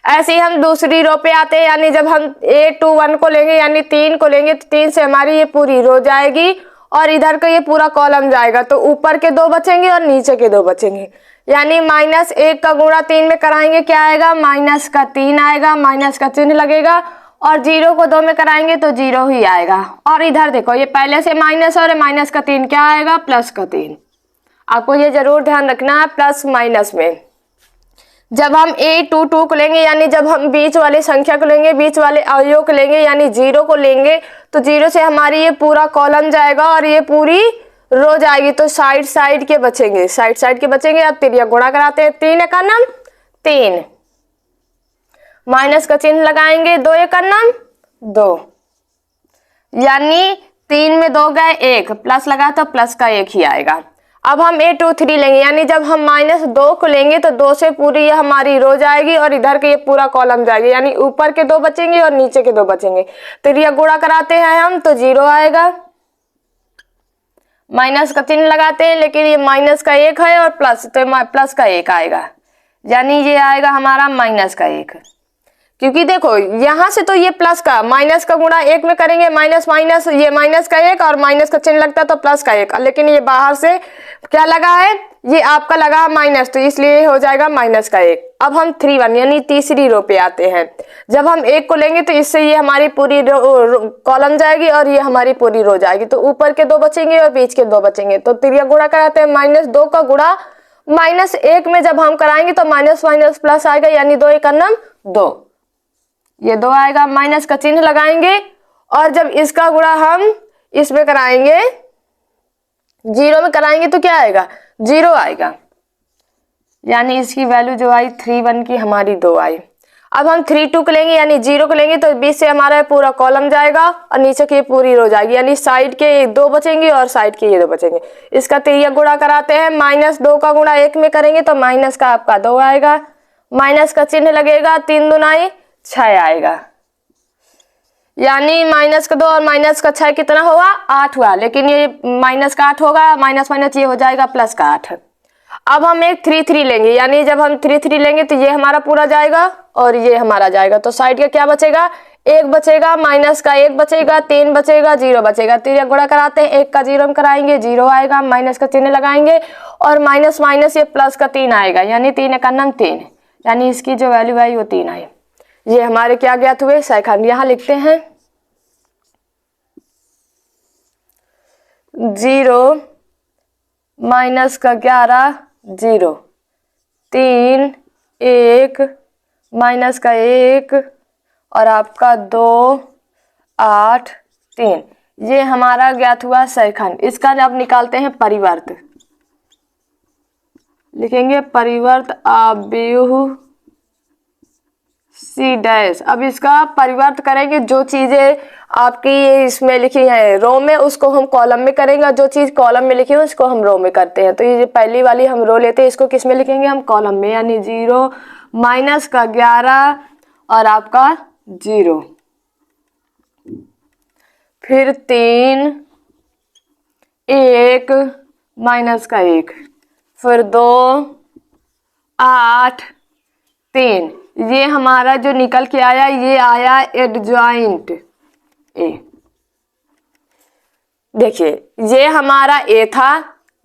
ऐसे ही हम दूसरी रो पे आते हैं, यानी जब हम A21 को लेंगे यानी तीन को लेंगे तो तीन से हमारी ये पूरी रो जाएगी और इधर का ये पूरा कॉलम जाएगा। तो ऊपर के दो बचेंगे और नीचे के दो बचेंगे, यानी माइनस एक का गुणा तीन में कराएंगे क्या आएगा, माइनस का तीन आएगा, माइनस का चिन्ह लगेगा और जीरो को दो में कराएंगे तो जीरो ही आएगा। और इधर देखो ये पहले से माइनस और माइनस का तीन क्या आएगा, प्लस का तीन। आपको ये जरूर ध्यान रखना है प्लस माइनस में। जब हम A22 को लेंगे यानी जब हम बीच वाली संख्या को लेंगे, बीच वाले अवयव को लेंगे यानी जीरो को लेंगे तो जीरो से हमारी ये पूरा कॉलम जाएगा और ये पूरी रो जाएगी। तो साइड साइड के बचेंगे, साइड साइड के बचेंगे। अब तिर्यक गुणा कराते हैं, तीन एक नम तीन, माइनस का चिन्ह लगाएंगे, दो एक नम दो, यानी तीन में दो गए एक, प्लस लगा तो प्लस का एक ही आएगा। अब हम A23 लेंगे यानी जब हम माइनस दो को लेंगे तो दो से पूरी ये हमारी रो जाएगी और इधर के ये पूरा कॉलम जाएगी, यानी ऊपर के दो बचेंगे और नीचे के दो बचेंगे। तो ये गुणा कराते हैं हम तो जीरो आएगा, माइनस का चिन्ह लगाते हैं लेकिन ये माइनस का एक है और प्लस, तो प्लस का एक आएगा, यानी ये आएगा हमारा माइनस का एक। क्योंकि देखो यहां से तो ये प्लस का माइनस का गुणा एक में करेंगे, माइनस माइनस ये माइनस का एक और माइनस का चिन्ह लगता तो प्लस का एक, लेकिन ये बाहर से क्या लगा है, ये आपका लगा माइनस, तो इसलिए हो जाएगा माइनस का एक। अब हम 3-1 यानी तीसरी रो पे आते हैं। जब हम एक को लेंगे तो इससे ये हमारी पूरी कॉलम जाएगी और ये हमारी पूरी रो जाएगी। तो ऊपर के दो बचेंगे और बीच के दो बचेंगे। तो तिर्यक गुणा कराते हैं, माइनस दो का गुणा माइनस एक में जब हम कराएंगे तो माइनस माइनस प्लस आएगा, यानी दो एक नम दो, ये दो आएगा, माइनस का चिन्ह लगाएंगे और जब इसका गुणा हम इसमें कराएंगे जीरो में कराएंगे तो क्या आएगा, जीरो आएगा, यानी इसकी वैल्यू जो आई 3-1 की हमारी दो आई। अब हम 3-2 को लेंगे यानी जीरो को लेंगे तो बीच से हमारा पूरा कॉलम जाएगा और नीचे की पूरी रो जाएगी, यानी साइड के दो बचेंगे और साइड के ये दो बचेंगे। इसका तिर्यक गुणा कराते हैं, माइनस दो का गुणा एक में करेंगे तो माइनस का आपका दो आएगा, माइनस का चिन्ह लगेगा, तीन दुनाई 6 आएगा, यानी माइनस का दो और माइनस का 6 कितना हुआ, 8 हुआ, लेकिन ये माइनस का 8 होगा, माइनस माइनस ये हो जाएगा प्लस का 8। अब हम एक 3-3 लेंगे यानी जब हम 3-3 लेंगे तो ये हमारा पूरा जाएगा और ये हमारा जाएगा। तो साइड का क्या बचेगा, एक बचेगा, माइनस का एक बचेगा, तीन बचेगा, जीरो बचेगा। तिर्यक गुणा कराते हैं, एक का जीरो में कराएंगे जीरो आएगा, माइनस का चिन्ह लगाएंगे और माइनस माइनस ये प्लस का 3 आएगा, यानी 3 एक नम 3, यानी इसकी जो वैल्यू आई वो 3 आई। ये हमारे क्या ज्ञात हुए, सेकंड। यहां लिखते हैं 0 माइनस का 11 0, 3 1 माइनस का 1 और आपका 2 8 3। ये हमारा ज्ञात हुआ सहीखंड। इसका अब निकालते हैं परिवर्त। लिखेंगे परिवर्त अवयव सी डैश। अब इसका परिवर्त करेंगे, जो चीजें आपकी इसमें लिखी है रो में उसको हम कॉलम में करेंगे, और जो चीज कॉलम में लिखी है उसको हम रो में करते हैं। तो ये पहली वाली हम रो लेते हैं, इसको किस में लिखेंगे हम कॉलम में, यानी 0 माइनस का 11 और आपका 0, फिर 3 1 माइनस का 1, फिर 2 8 3। ये हमारा जो निकल के आया ये आया एडजॉइंट ए। देखिए ये हमारा ए था,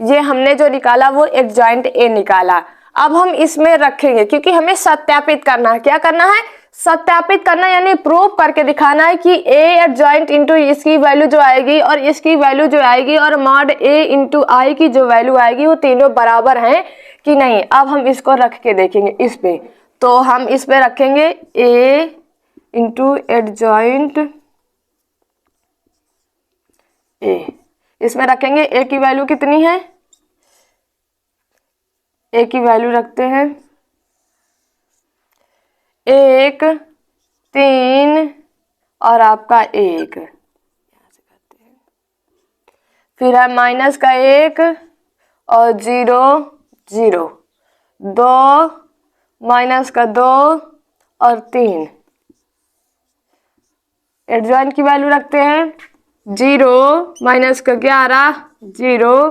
ये हमने जो निकाला वो एडजॉइंट ए निकाला। अब हम इसमें रखेंगे क्योंकि हमें सत्यापित करना है। क्या करना है? सत्यापित करना, यानी प्रूव करके दिखाना है कि ए एडजॉइंट इंटू इसकी वैल्यू जो आएगी और इसकी वैल्यू जो आएगी और मॉड ए इंटू आई की जो वैल्यू आएगी वो तीनों बराबर हैं कि नहीं। अब हम इसको रख के देखेंगे इस पे, तो हम इस पे रखेंगे ए इंटू एडजॉइंट ए। इसमें रखेंगे ए की वैल्यू कितनी है, ए की वैल्यू रखते हैं 1 3 और आपका 1, फिर है माइनस का 1 और 0 0, 2 माइनस का 2 और 3। एडजॉइंट की वैल्यू रखते हैं 0 माइनस का 11 0,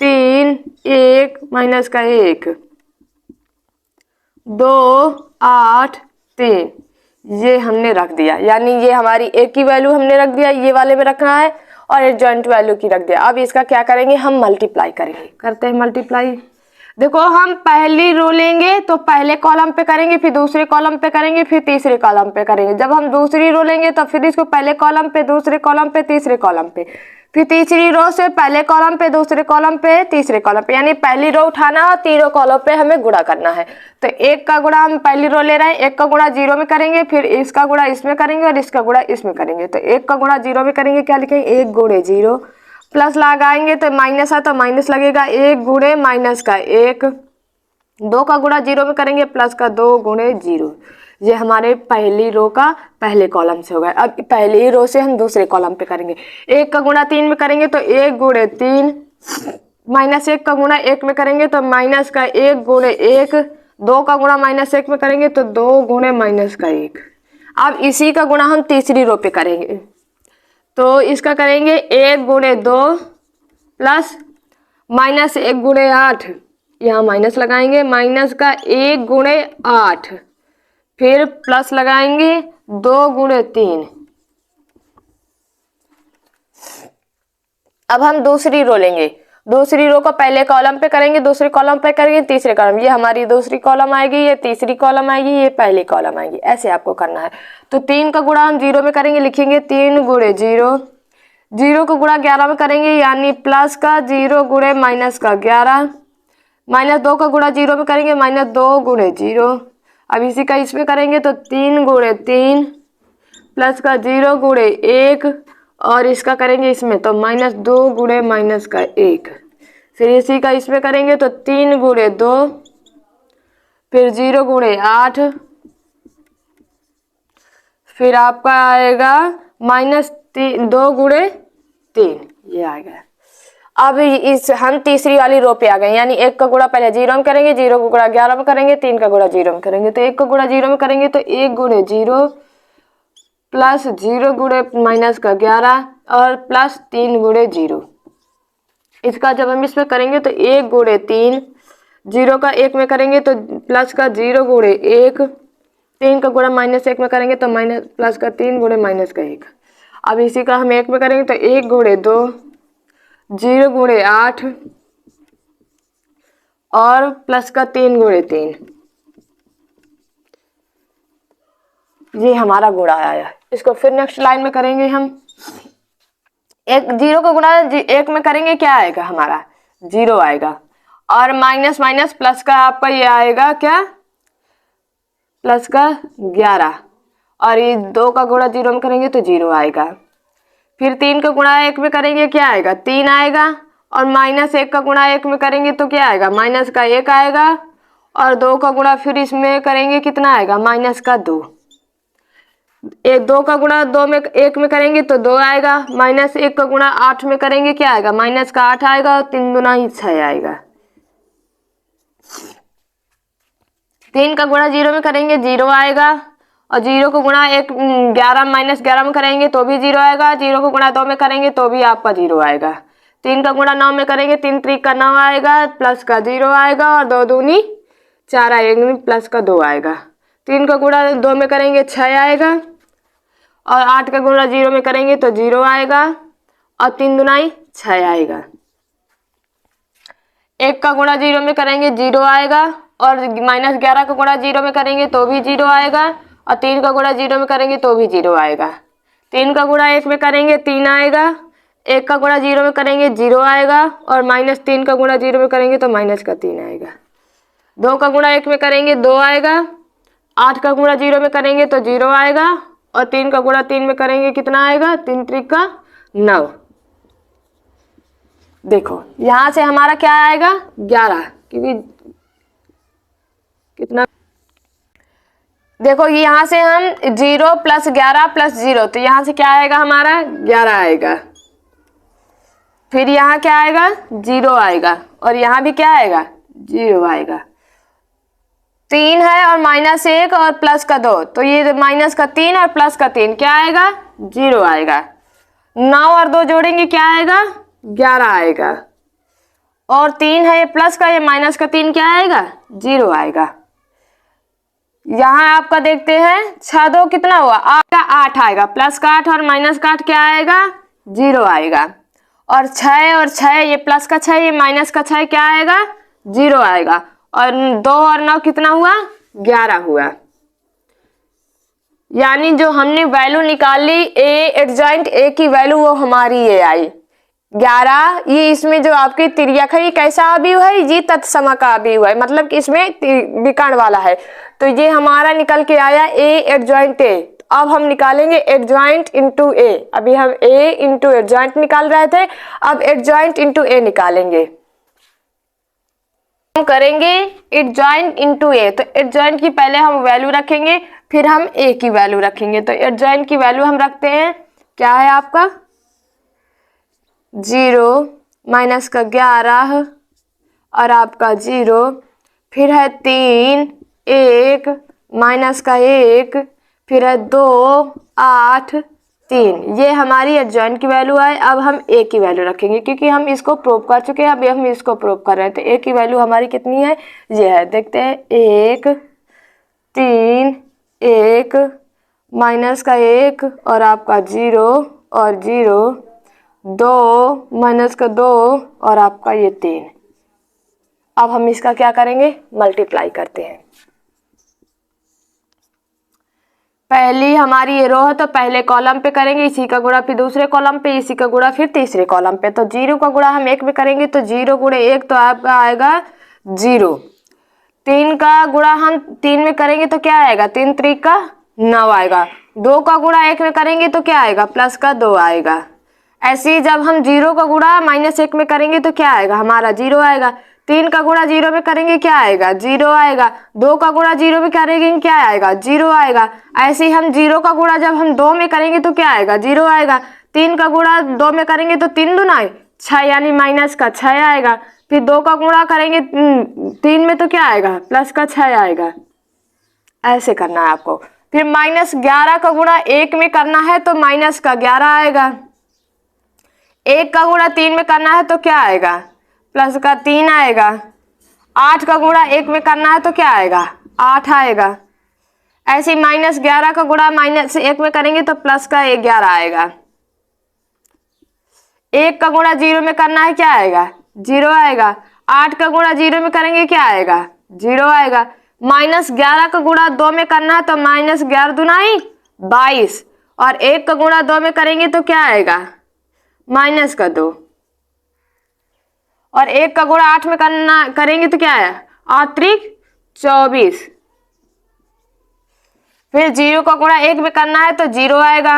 3 1 माइनस का 1, 2 8 3। ये हमने रख दिया, यानी ये हमारी ए की वैल्यू हमने रख दिया, ये वाले में रखना है, और एडजॉइंट वैल्यू की रख दिया। अब इसका क्या करेंगे हम मल्टीप्लाई करेंगे। करते हैं मल्टीप्लाई। देखो हम पहली रो लेंगे तो पहले कॉलम पे करेंगे, फिर दूसरे कॉलम पे करेंगे, फिर तीसरे कॉलम पे करेंगे। जब हम दूसरी रो लेंगे तो फिर इसको पहले कॉलम पे, दूसरे कॉलम पे, तीसरे कॉलम पे, फिर तीसरी रो से पहले कॉलम पे, दूसरे कॉलम पे, तीसरे कॉलम पे, यानी पहली रो उठाना और तीनों कॉलम पे हमें गुणा करना है। तो 1 का गुणा हम पहली रो ले रहे हैं, 1 का गुणा 0 में करेंगे, फिर इसका गुणा इसमें करेंगे और इसका गुणा इसमें करेंगे। तो 1 का गुणा 0 में करेंगे, क्या लिखेंगे 1 गुणे 0, प्लस लगाएंगे तो माइनस है तो माइनस लगेगा 1 गुणे माइनस का 1, 2 का गुणा 0 में करेंगे, प्लस का 2 गुणे 0। ये हमारे पहली रो का पहले कॉलम से होगा। अब पहली रो से हम दूसरे कॉलम पे करेंगे। 1 का गुणा 3 में करेंगे तो 1 गुणे 3, माइनस 1 का गुणा 1 में करेंगे तो माइनस का 1 गुणे 1, 2 का गुणा माइनस 1 में करेंगे तो 2 गुणे माइनस का 1। अब इसी का गुणा हम तीसरी रो पे करेंगे, तो इसका करेंगे 1 गुणे 2 प्लस माइनस 1 गुणे 8, यहाँ माइनस लगाएंगे, माइनस का 1 गुणे 8, फिर प्लस लगाएंगे 2 गुणे 3। अब हम दूसरी रो लेंगे, दूसरी रो को पहले कॉलम पे करेंगे, दूसरे कॉलम पे करेंगे, तीसरे कॉलम, ये हमारी दूसरी कॉलम आएगी, ये तीसरी कॉलम आएगी, ये पहली कॉलम आएगी। ऐसे आपको करना है। तो 3 का गुणा हम 0 में करेंगे, लिखेंगे 3 गुणे 0, 0 का गुणा 11 में करेंगे, यानी प्लस का 0 गुणे माइनस का 11, माइनस 2 का गुणा 0 में करेंगे, माइनस 2 गुणे 0। अब इसी का इसमें करेंगे तो 3 गुणे 3 प्लस का 0 गुणे 1, और इसका करेंगे इसमें तो माइनस 2 गुणे माइनस का 1, फिर इसी का इसमें करेंगे तो 3 गुणे 2, फिर 0 गुणे 8, फिर आपका आएगा माइनस 2 गुणे 3, ये आएगा। अब इस हम तीसरी वाली रो पे आ गए, यानी 1 का गुणा पहले 0 में करेंगे, 0 का गुणा 11 में करेंगे, 3 का गुणा 0 में करेंगे। तो 1 का गुणा 0 में करेंगे तो 1 गुणे 0 प्लस 0 गुणे माइनस का 11 और प्लस 3 गुणे 0। इसका जब हम इसमें करेंगे तो 1 गुणे 3, 0 का 1 में करेंगे तो प्लस का 0 गुणे 1, 3 का गुणा माइनस 1 में करेंगे तो माइनस प्लस का 3 गुणे माइनस का 1। अब इसी का हम 1 में करेंगे तो 1 गुणे 2, 0 गुणे 8 और प्लस का 3 गुणे 3। ये हमारा गुणा आया। इसको फिर नेक्स्ट लाइन में करेंगे हम। 0 का गुणा 1 में करेंगे, क्या आएगा हमारा जीरो आएगा। और माइनस माइनस प्लस का आपका ये आएगा क्या, प्लस का 11, और ये 2 का गुणा 0 में करेंगे तो 0 आएगा। फिर 3 का गुणा 1 में करेंगे क्या आएगा, 3 आएगा। और माइनस 1 का गुणा 1 में करेंगे तो क्या आएगा, माइनस का 1 आएगा। और 2 का गुणा फिर इसमें करेंगे कितना आएगा, माइनस का 2। 2 का गुणा 2 में 1 में करेंगे तो 2 आएगा। माइनस 1 का गुणा 8 में करेंगे क्या आएगा, माइनस का 8 आएगा। और 3 दूना ही 6 आएगा। 3 का गुणा 0 में करेंगे 0 आएगा। और 0 को गुणा 11 माइनस 11 में करेंगे तो भी 0 आएगा। 0 को गुणा 2 में करेंगे तो भी आपका 0 आएगा। 3 का गुणा 9 में करेंगे, 3 3 का 9 आएगा, प्लस का 0 आएगा। और 2 दूनी 4 आएंगे, प्लस का 2 आएगा। 3 का गुणा 2 में करेंगे 6 आएगा। और 8 का गुणा 0 में करेंगे तो 0 आएगा। और 3 दुनाई 6 आएगा। 1 का गुणा 0 में करेंगे 0 आएगा। और माइनस 11 का गुणा 0 में करेंगे तो भी 0 आएगा। और 3 का गुणा 0 में करेंगे तो भी 0 आएगा। 3 का गुणा 1 में करेंगे 3 आएगा। 1 का गुणा 0 में करेंगे 0 आएगा। और माइनस 3 का गुणा 0 में करेंगे तो माइनस का 3 आएगा। 2 का गुणा 1 में करेंगे 2 आएगा। 8 का गुणा 0 में करेंगे तो 0 आएगा। और 3 का गुणा 3 में करेंगे कितना आएगा, 3 3 का 9। देखो यहां से हमारा क्या आएगा, 11, क्योंकि कितना, देखो यहाँ से हम 0 प्लस 11 प्लस 0, तो यहाँ से क्या आएगा हमारा 11 आएगा। फिर यहाँ क्या आएगा, 0 आएगा। और यहाँ भी क्या आएगा, 0 आएगा। 3 है और माइनस 1 और प्लस का 2, तो ये माइनस का 3 और प्लस का 3 क्या आएगा, 0 आएगा। 9 और 2 जोड़ेंगे क्या आएगा, 11 आएगा। और 3 है ये प्लस का, ये माइनस का 3 क्या आएगा, 0 आएगा। यहाँ आपका देखते हैं 6 2 कितना हुआ, 8 आएगा। प्लस का 8 और माइनस का 8 क्या आएगा, 0 आएगा। और 6 ये प्लस का 6 ये माइनस का 6 क्या आएगा, 0 आएगा। और 2 और 9 कितना हुआ, 11 हुआ। यानी जो हमने वैल्यू निकाली ए एडजॉइंट ए की वैल्यू वो हमारी ये आई 11। ये इसमें जो आपकी तिर्यक है ये कैसा अवयव है, ये तत्सम का अवयव है, मतलब कि इसमें विकर्ण वाला है। तो ये हमारा निकल के आया ए एडजॉइंट ए। अब हम निकालेंगे एडजॉइंट इंटू ए। अभी हम ए इंटू एडजॉइंट निकाल रहे थे, अब एडजॉइंट इंटू ए निकालेंगे। हम करेंगे एडजॉइंट इंटू ए, तो एडजॉइंट की पहले हम वैल्यू रखेंगे, फिर हम ए की वैल्यू रखेंगे। तो एडजॉइंट की वैल्यू हम रखते हैं, क्या है आपका 0 माइनस का 11 और आपका 0, फिर है 3 1 माइनस का 1, फिर है 2 8 3। ये हमारी एडजॉइंट की वैल्यू है। अब हम ए की वैल्यू रखेंगे क्योंकि हम इसको प्रूव कर चुके हैं, अभी हम इसको प्रूव कर रहे हैं। तो ए की वैल्यू हमारी कितनी है, ये है, देखते हैं 1 3 1 माइनस का 1 और आपका 0 और 0 2 माइनस का 2 और आपका ये 3। अब हम इसका क्या करेंगे, मल्टीप्लाई करते हैं। पहली हमारी ये रो है तो पहले कॉलम पे करेंगे, इसी का गुणा फिर दूसरे कॉलम पे, इसी का गुणा फिर तीसरे कॉलम पे। तो 0 का गुणा हम 1 में करेंगे तो 0 गुणे 1 तो आपका आएगा 0। 3 का गुणा हम 3 में करेंगे तो क्या आएगा, 3 3 का 9 आएगा। 2 का गुणा 1 में करेंगे तो क्या आएगा, प्लस का 2 आएगा। ऐसे ही जब हम 0 का गुणा माइनस 1 में करेंगे तो क्या आएगा, हमारा 0 आएगा। 3 का गुणा 0 में करेंगे क्या आएगा, 0 आएगा। 2 का गुणा 0 में करेंगे क्या आएगा, 0 आएगा। ऐसे ही हम 0 का गुणा जब हम 2 में करेंगे तो क्या आएगा, 0 आएगा। 3 का गुणा 2 में करेंगे तो 3 दूना 6 यानी माइनस का 6 आएगा। फिर 2 का गुणा करेंगे 3 में तो क्या आएगा, प्लस का 6 आएगा। ऐसे करना है आपको। फिर माइनस 11 का गुणा 1 में करना है तो माइनस का 11 आएगा। 1 का गुणा 3 में करना है तो क्या आएगा, प्लस का 3 आएगा। 8 का गुणा 1 में करना है तो क्या आएगा, 8 आएगा। ऐसे माइनस 11 का गुणा माइनस 1 में करेंगे तो प्लस का 11 आएगा। 1 का गुणा 0 में करना है क्या आएगा, 0 आएगा। 8 का गुणा 0 में करेंगे क्या आएगा, 0 आएगा। माइनस 11 का गुणा 2 में करना है तो माइनस 11 दूनाई 22 और 1 का गुणा 2 में करेंगे तो क्या आएगा, माइनस का 2। और 1 का गुणा 8 में करेंगे तो क्या है 8 त्रिक 24। फिर 0 का गुणा 1 में करना है तो 0 आएगा।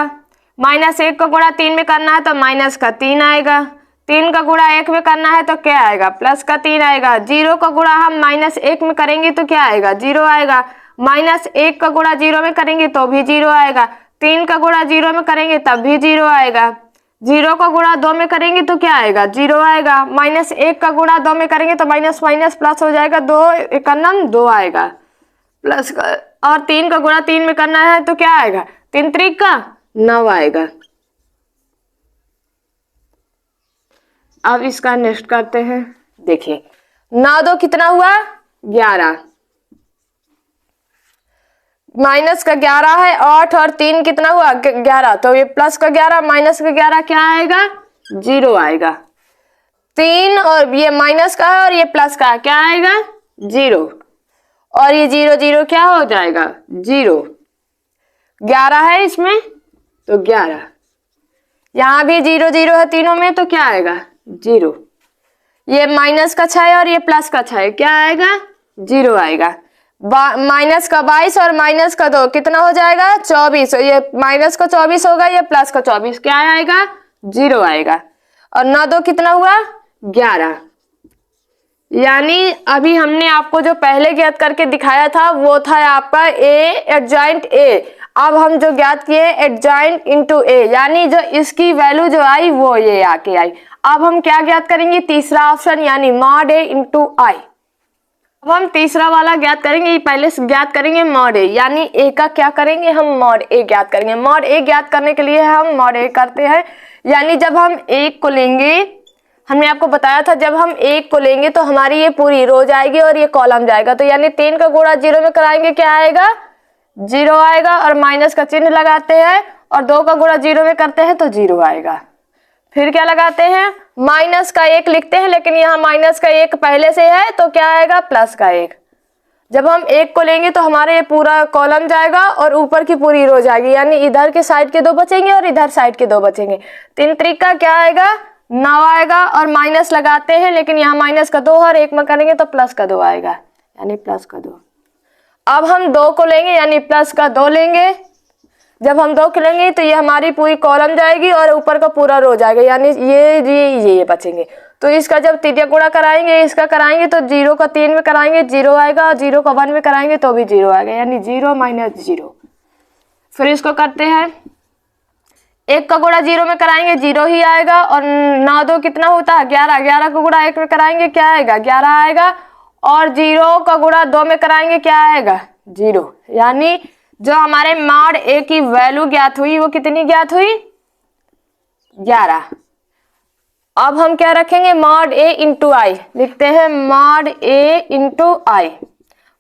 -1 का गुणा 3 में करना है तो माइनस का 3 आएगा। 3 का गुणा 1 में करना है तो क्या आएगा प्लस का 3 आएगा। 0 का गुणा हम -1 में करेंगे तो क्या आएगा 0 आएगा। -1 का गुणा 0 में करेंगे तो भी 0 आएगा। 3 का गुणा 0 में करेंगे तब भी 0 आएगा। 0 का गुणा 2 में करेंगे तो क्या आएगा 0 आएगा। -1 का गुणा 2 में करेंगे तो माइनस माइनस प्लस हो जाएगा, 2 एकन्नम 2 आएगा प्लस का। और 3 का गुणा 3 में करना है तो क्या आएगा 3 त्रिक का 9 आएगा। अब इसका नेक्स्ट करते हैं। देखिए 9 2 कितना हुआ 11, माइनस का 11 है 8 और 3 कितना हुआ 11, तो ये प्लस का 11 माइनस का 11 क्या आएगा 0 आएगा। 3 और ये माइनस का है और ये प्लस का है, क्या आएगा 0, और ये 0 0 क्या हो जाएगा 0। 11 है इसमें तो 11, यहाँ भी 0 0 है तीनों में तो क्या आएगा 0। ये माइनस का 6 और ये प्लस का 6 क्या आएगा 0 आएगा। माइनस का 22 और माइनस का 2 कितना हो जाएगा 24, ये माइनस का 24 होगा, ये प्लस का 24 क्या आएगा 0 आएगा। और 9 2 कितना हुआ 11, यानी अभी हमने आपको जो पहले ज्ञात करके दिखाया था वो था आपका ए एडजॉइंट ए। अब हम जो ज्ञात किए एडजॉइंट इनटू ए, यानी जो इसकी वैल्यू जो आई वो ये आके आई। अब हम क्या ज्ञात करेंगे तीसरा ऑप्शन यानी मॉड ए इंटू आई। अब हम तीसरा वाला ज्ञात करेंगे, पहले से ज्ञात करेंगे मॉड ए, यानी ए का क्या करेंगे हम मॉड ए ज्ञात करेंगे। मॉड ए ज्ञात करने के लिए हम मॉड ए करते हैं, यानी जब हम 1 को लेंगे, हमने आपको बताया था जब हम 1 को लेंगे तो हमारी ये पूरी रो जाएगी और ये कॉलम जाएगा, तो यानी 3 का गुणा 0 में कराएंगे क्या आएगा 0 आएगा, और माइनस का चिन्ह लगाते हैं, और 2 का गुणा 0 में करते हैं तो 0 आएगा। फिर क्या लगाते हैं माइनस का 1 लिखते हैं, लेकिन यहाँ माइनस का 1 पहले से है तो क्या आएगा प्लस का 1। जब हम 1 को लेंगे तो हमारे ये पूरा कॉलम जाएगा और ऊपर की पूरी रो जाएगी, यानी इधर के साइड के 2 बचेंगे और इधर साइड के 2 बचेंगे। 3 त्रिक का क्या आएगा 9 आएगा, और माइनस लगाते हैं, लेकिन यहाँ माइनस का 2 और 1 में करेंगे तो प्लस का 2 आएगा, यानी प्लस का 2। अब हम 2 को लेंगे यानी प्लस का 2 लेंगे। जब हम 2 को लेंगे तो ये हमारी पूरी कॉलम जाएगी और ऊपर का पूरा रो जाएगा, यानी ये बचेंगे। तो इसका जब तृतीय गुणा कराएंगे, इसका कराएंगे तो 0 का 3 में कराएंगे 0 आएगा, और 0 का 1 में कराएंगे तो भी 0 आएगा, यानी 0 माइनस 0। फिर इसको करते हैं 1 का गुणा 0 में कराएंगे 0 ही आएगा, और 9 2 कितना होता है 11, 11 का गुणा 1 में कराएंगे क्या आएगा 11 आएगा, और 0 का गुणा 2 में कराएंगे क्या आएगा 0। यानी जो हमारे मॉड ए की वैल्यू ज्ञात हुई वो कितनी ज्ञात हुई 11। अब हम क्या रखेंगे मॉड ए इंटू आई, लिखते हैं मॉड ए इंटू आई।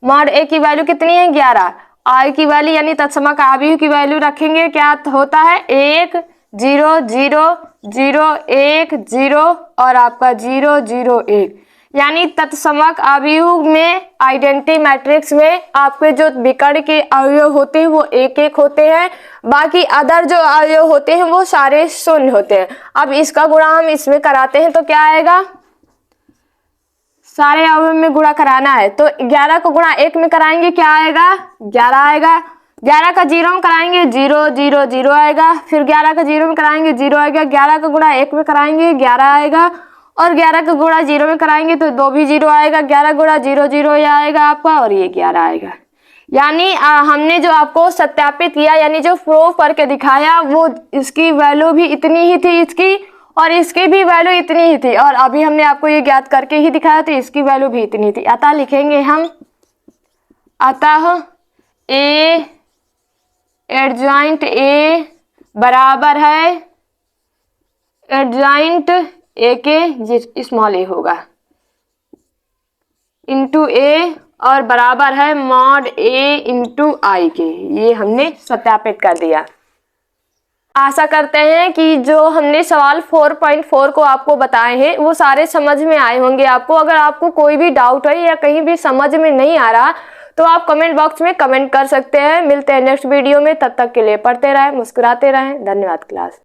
मॉड ए की वैल्यू कितनी है 11, आई की वैल्यू यानी तत्समक आव्यूह की वैल्यू रखेंगे, क्या होता है 1 0 0 0 1 0 और आपका 0 0 1, यानी तत्समक अवयव में आइडेंटिटी मैट्रिक्स में आपके जो विकर्ण के अवयव होते हैं वो 1 1 होते हैं, बाकी अदर जो अवयव होते हैं वो सारे शून्य होते हैं। अब इसका गुणा हम इसमें कराते हैं तो क्या आएगा, सारे अवयव में गुणा कराना है तो 11 को गुणा 1 में कराएंगे क्या आएगा 11 आएगा। 11 का 0 में कराएंगे 0 0 0 आएगा, फिर 11 का 0 में कराएंगे 0 आएगा। 11 का गुणा 1 में कराएंगे 11 आएगा, और 11 का गुणा 0 में कराएंगे तो 2 भी 0 आएगा। 11 गुणा 0 0 ये आएगा आपका, और ये 11 आएगा। यानी हमने जो आपको सत्यापित किया यानी जो प्रूफ करके दिखाया वो इसकी वैल्यू भी इतनी ही थी इसकी, और इसकी भी वैल्यू इतनी ही थी, और अभी हमने आपको ये ज्ञात करके ही दिखाया तो इसकी वैल्यू भी इतनी थी। अतः लिखेंगे हम, अतः ए एडजॉइंट ए बराबर है एडजॉइंट ए के स्मॉल ए होगा इंटू ए, और बराबर है मॉड ए इंटू आई के। ये हमने सत्यापित कर दिया। आशा करते हैं कि जो हमने सवाल 4.4 को आपको बताए हैं वो सारे समझ में आए होंगे आपको। अगर आपको कोई भी डाउट है या कहीं भी समझ में नहीं आ रहा तो आप कमेंट बॉक्स में कमेंट कर सकते हैं। मिलते हैं नेक्स्ट वीडियो में, तब तक के लिए पढ़ते रहें, मुस्कुराते रहें। धन्यवाद क्लास।